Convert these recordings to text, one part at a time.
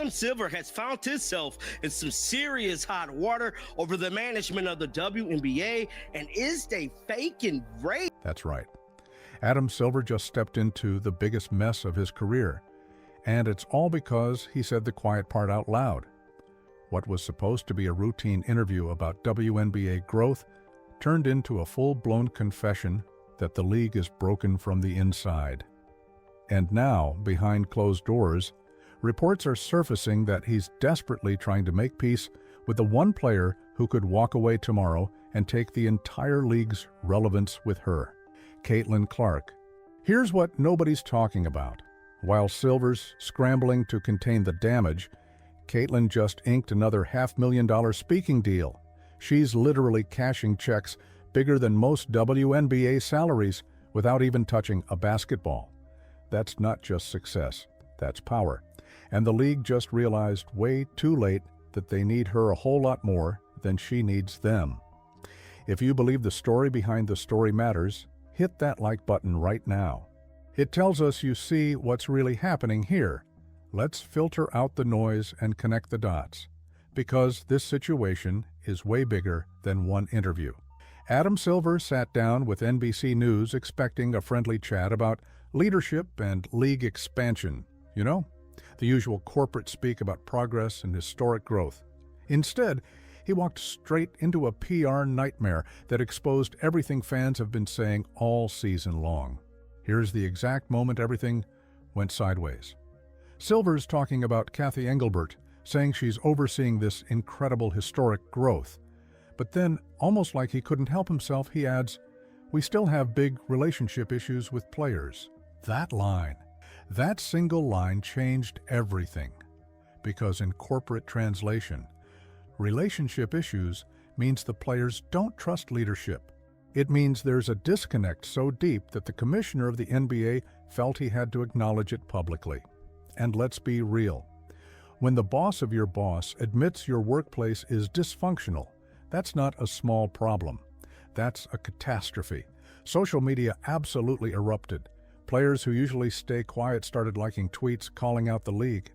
Adam Silver has found himself in some serious hot water over the management of the WNBA, and is they faking rape? That's right. Adam Silver just stepped into the biggest mess of his career, and it's all because he said the quiet part out loud. What was supposed to be a routine interview about WNBA growth turned into a full-blown confession that the league is broken from the inside. And now, behind closed doors, reports are surfacing that he's desperately trying to make peace with the one player who could walk away tomorrow and take the entire league's relevance with her, Caitlin Clark. Here's what nobody's talking about. While Silver's scrambling to contain the damage, Caitlin just inked another $500,000 speaking deal. She's literally cashing checks bigger than most WNBA salaries without even touching a basketball. That's not just success, that's power. And the league just realized way too late that they need her a whole lot more than she needs them. If you believe the story behind the story matters, hit that like button right now. It tells us you see what's really happening here. Let's filter out the noise and connect the dots, because this situation is way bigger than one interview. Adam Silver sat down with NBC News expecting a friendly chat about leadership and league expansion. You know, the usual corporate speak about progress and historic growth. Instead, he walked straight into a PR nightmare that exposed everything fans have been saying all season long. Here's the exact moment everything went sideways. Silver's talking about Cathy Engelbert, saying she's overseeing this incredible historic growth. But then, almost like he couldn't help himself, he adds, "We still have big relationship issues with players." That line, that single line changed everything. Because in corporate translation, relationship issues means the players don't trust leadership. It means there's a disconnect so deep that the commissioner of the NBA felt he had to acknowledge it publicly. And let's be real. When the boss of your boss admits your workplace is dysfunctional, that's not a small problem. That's a catastrophe. Social media absolutely erupted. Players who usually stay quiet started liking tweets calling out the league.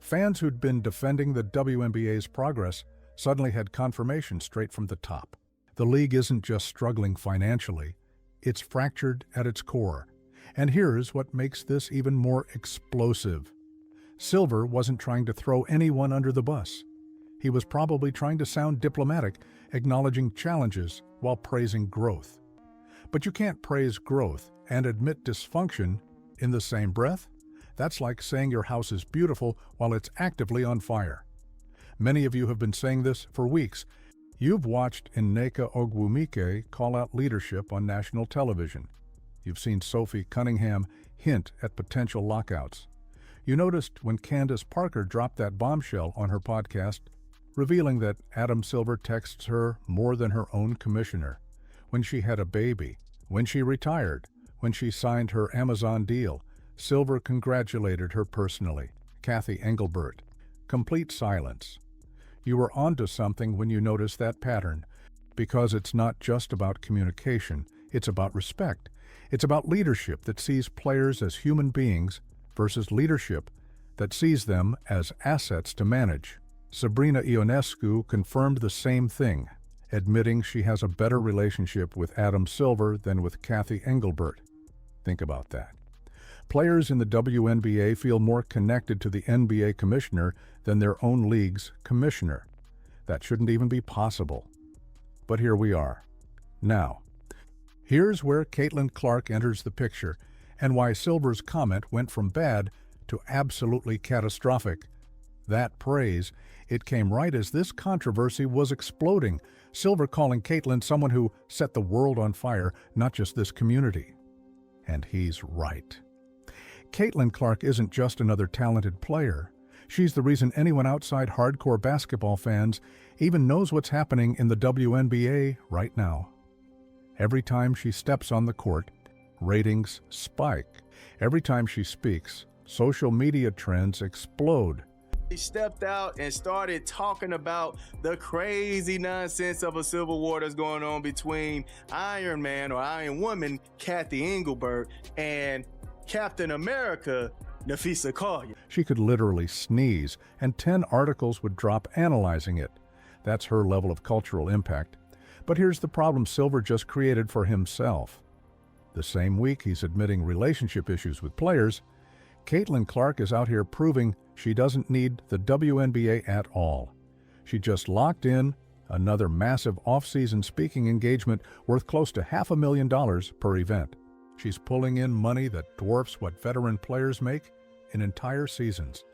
Fans who'd been defending the WNBA's progress suddenly had confirmation straight from the top. The league isn't just struggling financially, it's fractured at its core. And here's what makes this even more explosive. Silver wasn't trying to throw anyone under the bus. He was probably trying to sound diplomatic, acknowledging challenges while praising growth. But you can't praise growth and admit dysfunction in the same breath. That's like saying your house is beautiful while it's actively on fire. Many of you have been saying this for weeks. You've watched Nneka Ogwumike call out leadership on national television. You've seen Sophie Cunningham hint at potential lockouts. You noticed when Candace Parker dropped that bombshell on her podcast, revealing that Adam Silver texts her more than her own commissioner, when she had a baby, when she retired, when she signed her Amazon deal. Silver congratulated her personally. Cathy Engelbert. Complete silence. You were onto something when you noticed that pattern, because it's not just about communication, it's about respect. It's about leadership that sees players as human beings versus leadership that sees them as assets to manage. Sabrina Ionescu confirmed the same thing, admitting she has a better relationship with Adam Silver than with Cathy Engelbert. Think about that. Players in the WNBA feel more connected to the NBA commissioner than their own league's commissioner. That shouldn't even be possible. But here we are. Now, here's where Caitlin Clark enters the picture and why Silver's comment went from bad to absolutely catastrophic. That praise, it came right as this controversy was exploding, Silver calling Caitlin someone who set the world on fire, not just this community. And he's right. Caitlin Clark isn't just another talented player. She's the reason anyone outside hardcore basketball fans even knows what's happening in the WNBA right now. Every time she steps on the court, ratings spike. Every time she speaks, social media trends explode. He stepped out and started talking about the crazy nonsense of a civil war that's going on between Iron Man or Iron Woman, Cathy Engelbert, and Captain America, Nafisa Collier. She could literally sneeze, and 10 articles would drop analyzing it. That's her level of cultural impact. But here's the problem Silver just created for himself. The same week he's admitting relationship issues with players, Caitlin Clark is out here proving she doesn't need the WNBA at all. She just locked in another massive off-season speaking engagement worth close to $500,000 per event. She's pulling in money that dwarfs what veteran players make in entire seasons.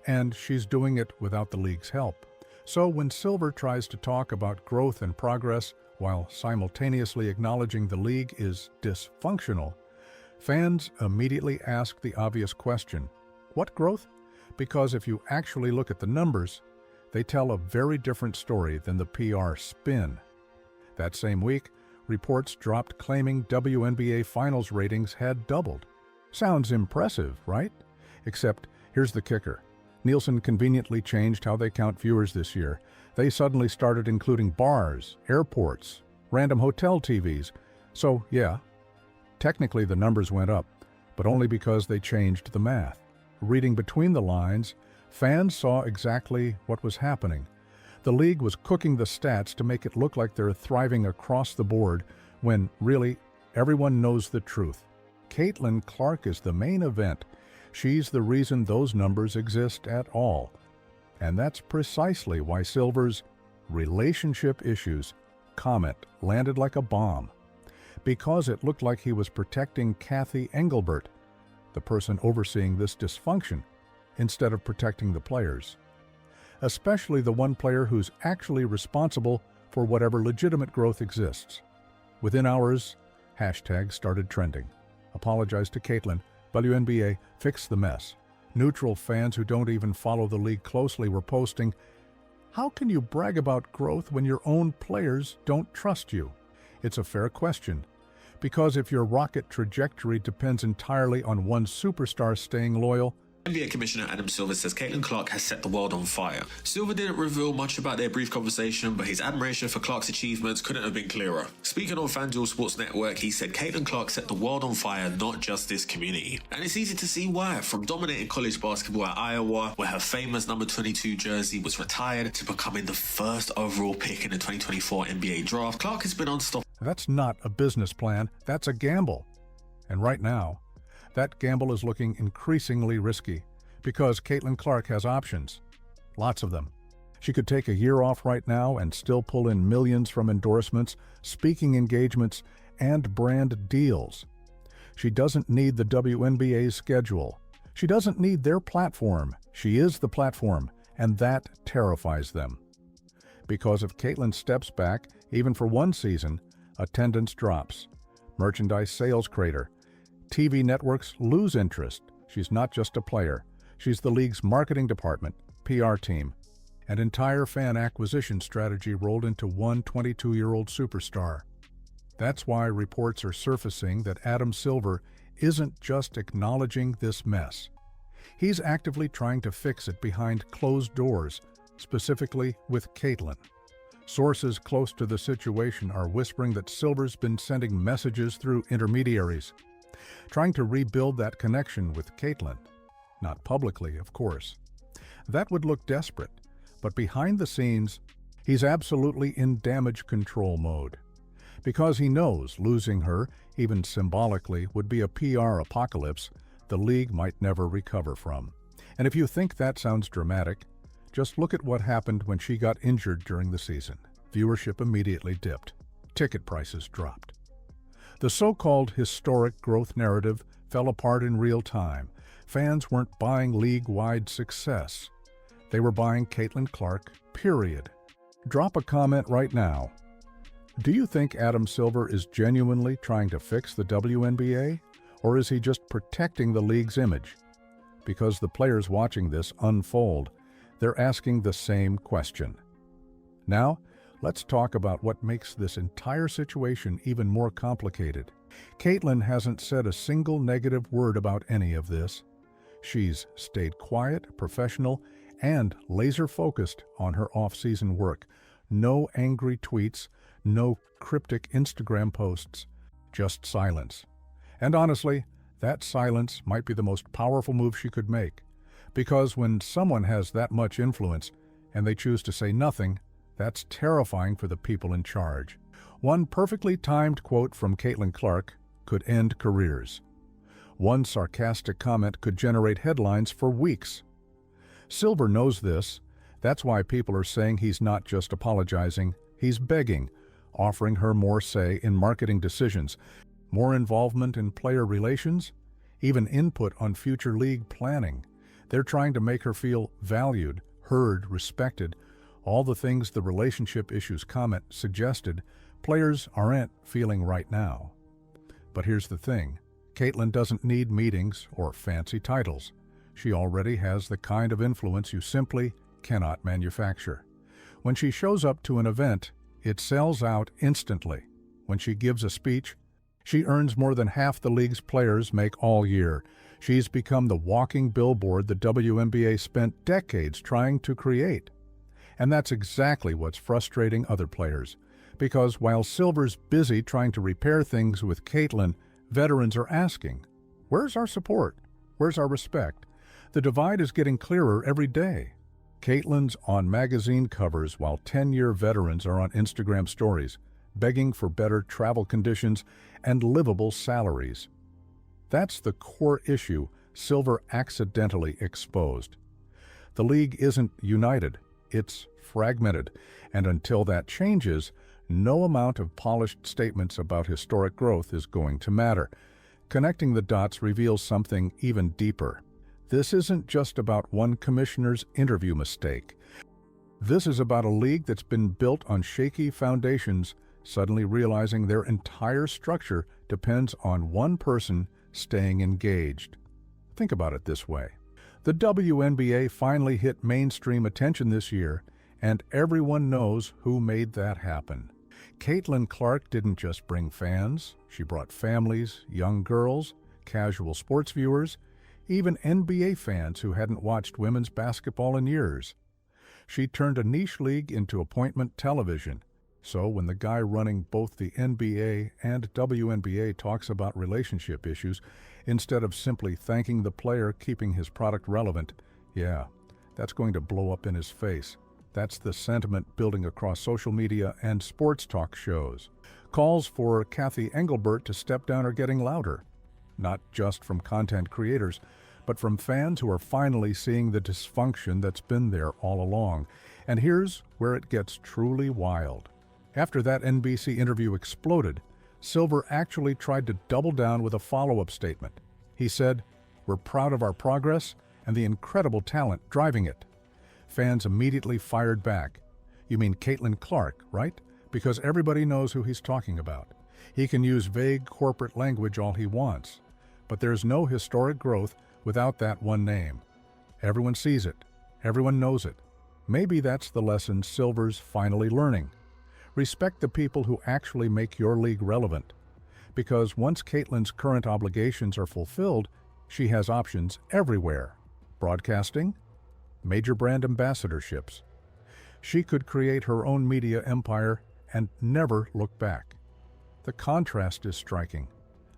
And she's doing it without the league's help. So when Silver tries to talk about growth and progress while simultaneously acknowledging the league is dysfunctional, fans immediately ask the obvious question, what growth? Because if you actually look at the numbers, they tell a very different story than the PR spin. That same week, reports dropped claiming WNBA finals ratings had doubled. Sounds impressive, right? Except, here's the kicker. Nielsen conveniently changed how they count viewers this year. They suddenly started including bars, airports, random hotel TVs. So, yeah, technically the numbers went up, but only because they changed the math. Reading between the lines, fans saw exactly what was happening. The league was cooking the stats to make it look like they're thriving across the board, when really everyone knows the truth. Caitlin Clark is the main event. She's the reason those numbers exist at all. And that's precisely why Silver's relationship issues comment landed like a bomb. Because it looked like he was protecting Kathy Engelbert, the person overseeing this dysfunction, instead of protecting the players. Especially the one player who's actually responsible for whatever legitimate growth exists. Within hours, hashtags started trending. Apologize to Caitlin. WNBA, fix the mess. Neutral fans who don't even follow the league closely were posting, how can you brag about growth when your own players don't trust you? It's a fair question, because if your rocket trajectory depends entirely on one superstar staying loyal, NBA Commissioner Adam Silver says Caitlin Clark has set the world on fire. Silver didn't reveal much about their brief conversation, but his admiration for Clark's achievements couldn't have been clearer. Speaking on FanDuel Sports Network, he said Caitlin Clark set the world on fire, not just this community. And it's easy to see why, from dominating college basketball at Iowa, where her famous number 22 jersey was retired, to becoming the first overall pick in the 2024 NBA draft, Clark has been unstoppable. That's not a business plan, that's a gamble. And right now, that gamble is looking increasingly risky because Caitlin Clark has options. Lots of them. She could take a year off right now and still pull in millions from endorsements, speaking engagements, and brand deals. She doesn't need the WNBA's schedule. She doesn't need their platform. She is the platform, and that terrifies them. Because if Caitlin steps back, even for one season, attendance drops. Merchandise sales crater. TV networks lose interest. She's not just a player. She's the league's marketing department, PR team. An entire fan acquisition strategy rolled into one 22-year-old superstar. That's why reports are surfacing that Adam Silver isn't just acknowledging this mess. He's actively trying to fix it behind closed doors, specifically with Caitlin. Sources close to the situation are whispering that Silver's been sending messages through intermediaries, trying to rebuild that connection with Caitlin. Not publicly, of course. That would look desperate, but behind the scenes, he's absolutely in damage control mode. Because he knows losing her, even symbolically, would be a PR apocalypse the league might never recover from. And if you think that sounds dramatic, just look at what happened when she got injured during the season. Viewership immediately dipped. Ticket prices dropped. The so-called historic growth narrative fell apart in real time. Fans weren't buying league-wide success. They were buying Caitlin Clark, period. Drop a comment right now. Do you think Adam Silver is genuinely trying to fix the WNBA, or is he just protecting the league's image? Because the players watching this unfold, they're asking the same question. Now, let's talk about what makes this entire situation even more complicated. Caitlin hasn't said a single negative word about any of this. She's stayed quiet, professional, and laser-focused on her off-season work. No angry tweets, no cryptic Instagram posts, just silence. And honestly, That silence might be the most powerful move she could make, because when someone has that much influence and they choose to say nothing, that's terrifying for the people in charge. One perfectly timed quote from Caitlin Clark could end careers. One sarcastic comment could generate headlines for weeks. Silver knows this. That's why people are saying he's not just apologizing, he's begging, offering her more say in marketing decisions, more involvement in player relations, even input on future league planning. They're trying to make her feel valued, heard, respected, all the things the relationship issues comment suggested players aren't feeling right now. But here's the thing, Caitlin doesn't need meetings or fancy titles. She already has the kind of influence you simply cannot manufacture. When she shows up to an event, it sells out instantly. When she gives a speech, she earns more than half the league's players make all year. She's become the walking billboard the WNBA spent decades trying to create. And that's exactly what's frustrating other players. Because while Silver's busy trying to repair things with Caitlin, veterans are asking, where's our support? Where's our respect? The divide is getting clearer every day. Caitlin's on magazine covers while 10-year veterans are on Instagram stories, begging for better travel conditions and livable salaries. That's the core issue Silver accidentally exposed. The league isn't united, it's fragmented, and until that changes, no amount of polished statements about historic growth is going to matter. Connecting the dots reveals something even deeper. This isn't just about one commissioner's interview mistake. This is about a league that's been built on shaky foundations, suddenly realizing their entire structure depends on one person staying engaged. Think about it this way. The WNBA finally hit mainstream attention this year, and everyone knows who made that happen. Caitlin Clark didn't just bring fans, she brought families, young girls, casual sports viewers, even NBA fans who hadn't watched women's basketball in years. She turned a niche league into appointment television. So when the guy running both the NBA and WNBA talks about relationship issues, instead of simply thanking the player keeping his product relevant, yeah, that's going to blow up in his face. That's the sentiment building across social media and sports talk shows. Calls for Kathy Engelbert to step down are getting louder, not just from content creators, but from fans who are finally seeing the dysfunction that's been there all along. And here's where it gets truly wild. After that NBC interview exploded, Silver actually tried to double down with a follow-up statement. He said, "We're proud of our progress and the incredible talent driving it." Fans immediately fired back. "You mean Caitlin Clark, right? Because everybody knows who he's talking about. He can use vague corporate language all he wants. But there's no historic growth without that one name. Everyone sees it. Everyone knows it. Maybe that's the lesson Silver's finally learning. Respect the people who actually make your league relevant. Because once Caitlin's current obligations are fulfilled, she has options everywhere. Broadcasting, major brand ambassadorships. She could create her own media empire and never look back. The contrast is striking.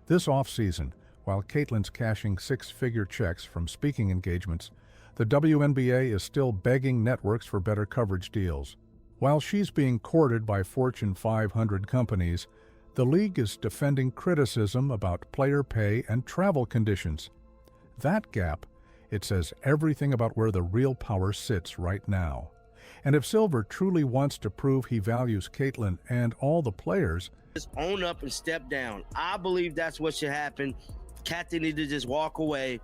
This off-season, while Caitlin's cashing six-figure checks from speaking engagements, the WNBA is still begging networks for better coverage deals. While she's being courted by Fortune 500 companies, the league is defending criticism about player pay and travel conditions. That gap, it says everything about where the real power sits right now. And if Silver truly wants to prove he values Caitlin and all the players, just own up and step down. I believe that's what should happen. Kathy need to just walk away.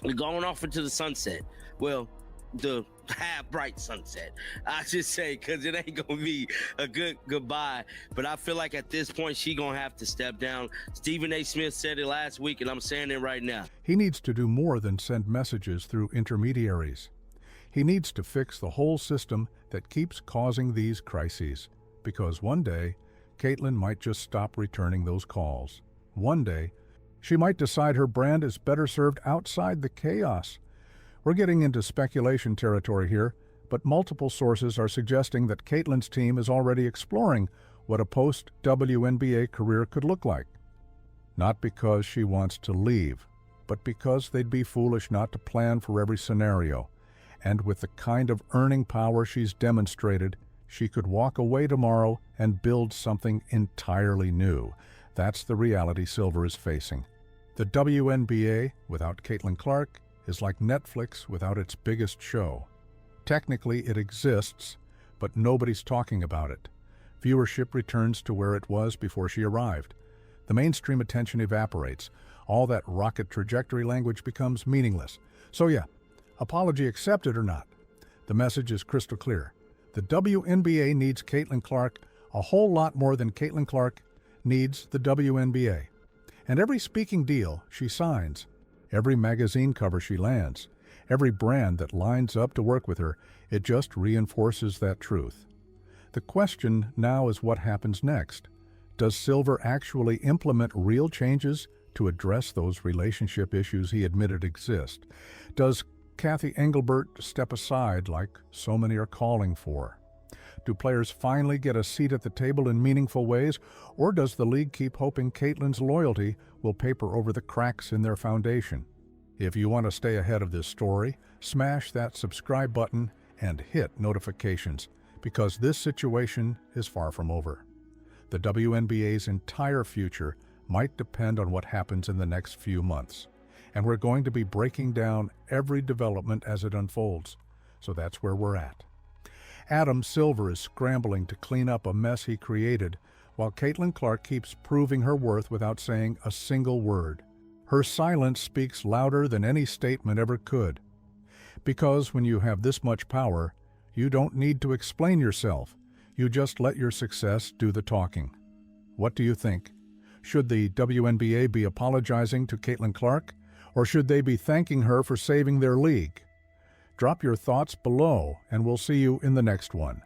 We're going off into the sunset. Well, the half bright sunset, I should say, because it ain't gonna be a good goodbye. But I feel like at this point she gonna have to step down. Stephen A. Smith said it last week, and I'm saying it right now. He needs to do more than send messages through intermediaries. He needs to fix the whole system that keeps causing these crises, because one day Caitlin might just stop returning those calls. One day she might decide her brand is better served outside the chaos. We're getting into speculation territory here, but multiple sources are suggesting that Caitlin's team is already exploring what a post-WNBA career could look like. Not because she wants to leave, but because they'd be foolish not to plan for every scenario. And with the kind of earning power she's demonstrated, she could walk away tomorrow and build something entirely new. That's the reality Silver is facing. The WNBA without Caitlin Clark is like Netflix without its biggest show. Technically, it exists, but nobody's talking about it. Viewership returns to where it was before she arrived. The mainstream attention evaporates. All that rocket trajectory language becomes meaningless. So yeah, apology accepted or not, the message is crystal clear. The WNBA needs Caitlin Clark a whole lot more than Caitlin Clark needs the WNBA. And every speaking deal she signs, every magazine cover she lands, every brand that lines up to work with her, it just reinforces that truth. The question now is what happens next. Does Silver actually implement real changes to address those relationship issues he admitted exist? Does Kathy Engelbert step aside like so many are calling for? Do players finally get a seat at the table in meaningful ways, or does the league keep hoping Caitlin's loyalty will paper over the cracks in their foundation? If you want to stay ahead of this story, smash that subscribe button and hit notifications, because this situation is far from over. The WNBA's entire future might depend on what happens in the next few months, and we're going to be breaking down every development as it unfolds, so that's where we're at. Adam Silver is scrambling to clean up a mess he created, while Caitlin Clark keeps proving her worth without saying a single word. Her silence speaks louder than any statement ever could. Because when you have this much power, you don't need to explain yourself. You just let your success do the talking. What do you think? Should the WNBA be apologizing to Caitlin Clark, or should they be thanking her for saving their league? Drop your thoughts below, and we'll see you in the next one.